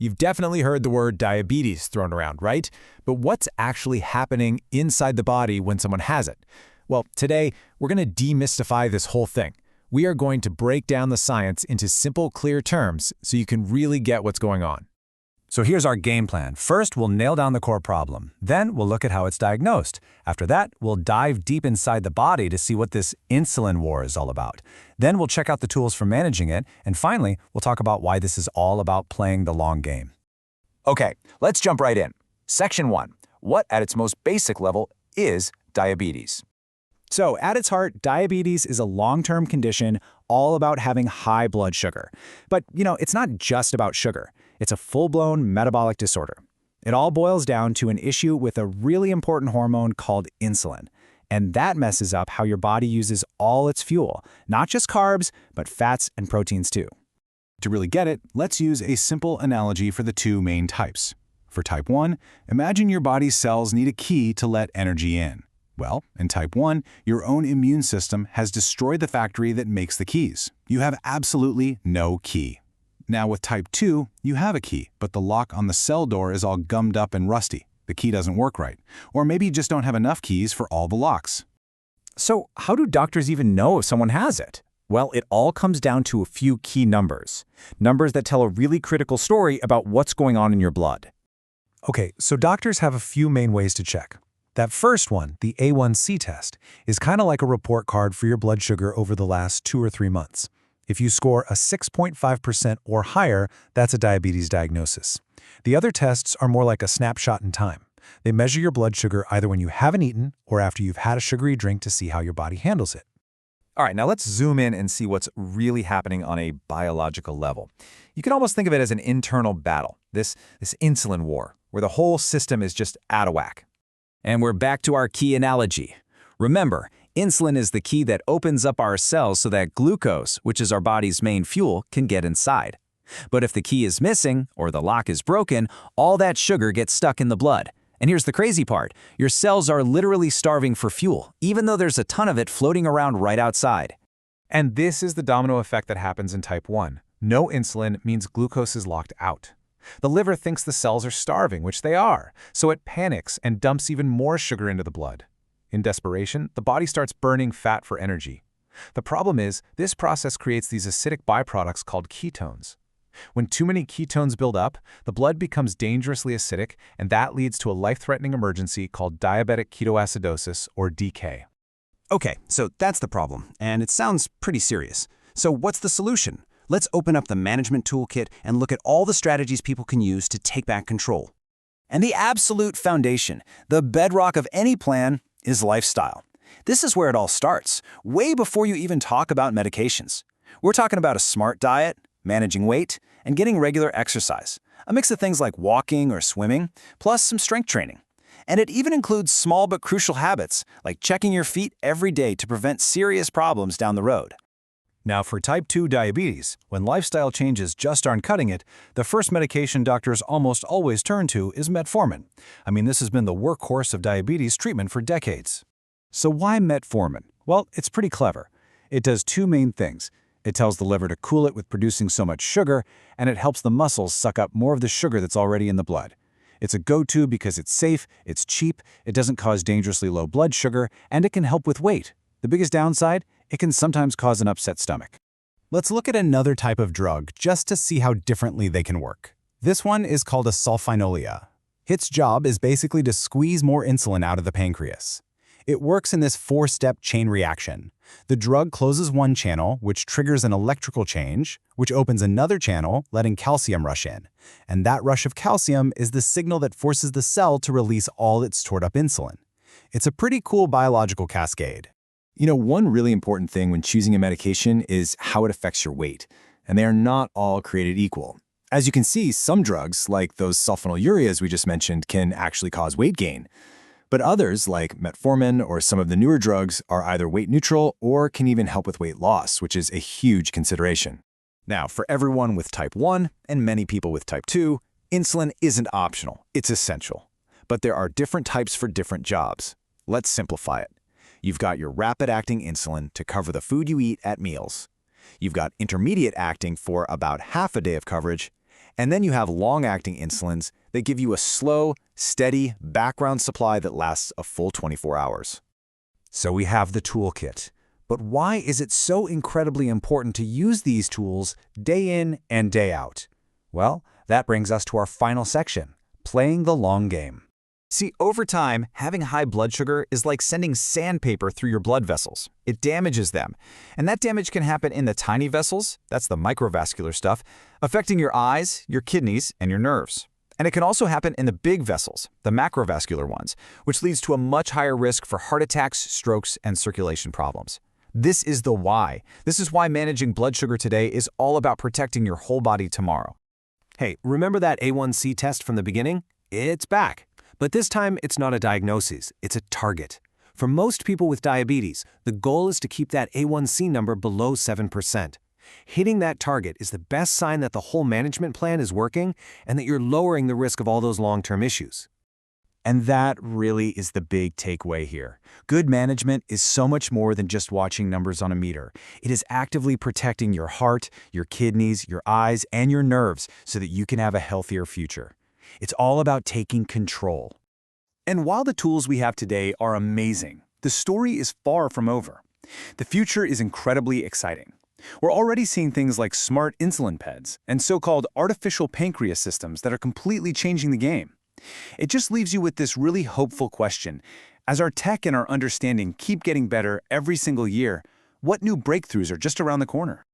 You've definitely heard the word diabetes thrown around, right? But what's actually happening inside the body when someone has it? Well, today, we're going to demystify this whole thing. We are going to break down the science into simple, clear terms so you can really get what's going on. So here's our game plan. First, we'll nail down the core problem. Then we'll look at how it's diagnosed. After that, we'll dive deep inside the body to see what this insulin war is all about. Then we'll check out the tools for managing it. And finally, we'll talk about why this is all about playing the long game. Okay, let's jump right in. Section 1. What, at its most basic level, is diabetes? So, at its heart, diabetes is a long-term condition all about having high blood sugar. But, it's not just about sugar. It's a full-blown metabolic disorder. It all boils down to an issue with a really important hormone called insulin. And that messes up how your body uses all its fuel, not just carbs, but fats and proteins too. To really get it, let's use a simple analogy for the two main types. For type 1, imagine your body's cells need a key to let energy in. Well, in type 1, your own immune system has destroyed the factory that makes the keys. You have absolutely no key. Now with type 2, you have a key, but the lock on the cell door is all gummed up and rusty. The key doesn't work right. Or maybe you just don't have enough keys for all the locks. So, how do doctors even know if someone has it? Well, it all comes down to a few key numbers. Numbers that tell a really critical story about what's going on in your blood. Okay, so doctors have a few main ways to check. That first one, the A1C test, is kind of like a report card for your blood sugar over the last 2 or 3 months. If you score a 6.5% or higher, that's a diabetes diagnosis. The other tests are more like a snapshot in time. They measure your blood sugar either when you haven't eaten or after you've had a sugary drink to see how your body handles it. All right, now let's zoom in and see what's really happening on a biological level. You can almost think of it as an internal battle, this insulin war, where the whole system is just out of whack. And we're back to our key analogy. Remember, insulin is the key that opens up our cells so that glucose, which is our body's main fuel, can get inside. But if the key is missing or the lock is broken, all that sugar gets stuck in the blood. And here's the crazy part. Your cells are literally starving for fuel, even though there's a ton of it floating around right outside. And this is the domino effect that happens in type 1. No insulin means glucose is locked out. The liver thinks the cells are starving, which they are, so it panics and dumps even more sugar into the blood. In desperation, the body starts burning fat for energy. The problem is, this process creates these acidic byproducts called ketones. When too many ketones build up, the blood becomes dangerously acidic, and that leads to a life-threatening emergency called diabetic ketoacidosis, or DK. Okay, so that's the problem, and it sounds pretty serious. So what's the solution? Let's open up the management toolkit and look at all the strategies people can use to take back control. And the absolute foundation, the bedrock of any plan, is lifestyle. This is where it all starts, way before you even talk about medications. We're talking about a smart diet, managing weight, and getting regular exercise. A mix of things like walking or swimming, plus some strength training. And it even includes small but crucial habits, like checking your feet every day to prevent serious problems down the road. Now for type 2 diabetes, when lifestyle changes just aren't cutting it, the first medication doctors almost always turn to is metformin. This has been the workhorse of diabetes treatment for decades. So why metformin? Well, it's pretty clever. It does two main things. It tells the liver to cool it with producing so much sugar, and it helps the muscles suck up more of the sugar that's already in the blood. It's a go-to because it's safe, it's cheap, it doesn't cause dangerously low blood sugar, and it can help with weight. The biggest downside? It can sometimes cause an upset stomach. Let's look at another type of drug just to see how differently they can work. This one is called a sulfonylurea. Its job is basically to squeeze more insulin out of the pancreas. It works in this 4-step chain reaction. The drug closes one channel, which triggers an electrical change, which opens another channel, letting calcium rush in. And that rush of calcium is the signal that forces the cell to release all its stored-up insulin. It's a pretty cool biological cascade. One really important thing when choosing a medication is how it affects your weight, and they are not all created equal. As you can see, some drugs, like those sulfonylureas we just mentioned, can actually cause weight gain. But others, like metformin or some of the newer drugs, are either weight neutral or can even help with weight loss, which is a huge consideration. Now, for everyone with type 1 and many people with type 2, insulin isn't optional, it's essential. But there are different types for different jobs. Let's simplify it. You've got your rapid-acting insulin to cover the food you eat at meals. You've got intermediate-acting for about half a day of coverage. And then you have long-acting insulins that give you a slow, steady background supply that lasts a full 24 hours. So we have the toolkit. But why is it so incredibly important to use these tools day in and day out? Well, that brings us to our final section, playing the long game. See, over time, having high blood sugar is like sending sandpaper through your blood vessels. It damages them. And that damage can happen in the tiny vessels, that's the microvascular stuff, affecting your eyes, your kidneys, and your nerves. And it can also happen in the big vessels, the macrovascular ones, which leads to a much higher risk for heart attacks, strokes, and circulation problems. This is the why. This is why managing blood sugar today is all about protecting your whole body tomorrow. Hey, remember that A1C test from the beginning? It's back. But this time, it's not a diagnosis, it's a target. For most people with diabetes, the goal is to keep that A1C number below 7%. Hitting that target is the best sign that the whole management plan is working and that you're lowering the risk of all those long-term issues. And that really is the big takeaway here. Good management is so much more than just watching numbers on a meter. It is actively protecting your heart, your kidneys, your eyes, and your nerves so that you can have a healthier future. It's all about taking control. And while the tools we have today are amazing, the story is far from over. The future is incredibly exciting. We're already seeing things like smart insulin peds and so-called artificial pancreas systems that are completely changing the game. It just leaves you with this really hopeful question. As our tech and our understanding keep getting better every single year, what new breakthroughs are just around the corner?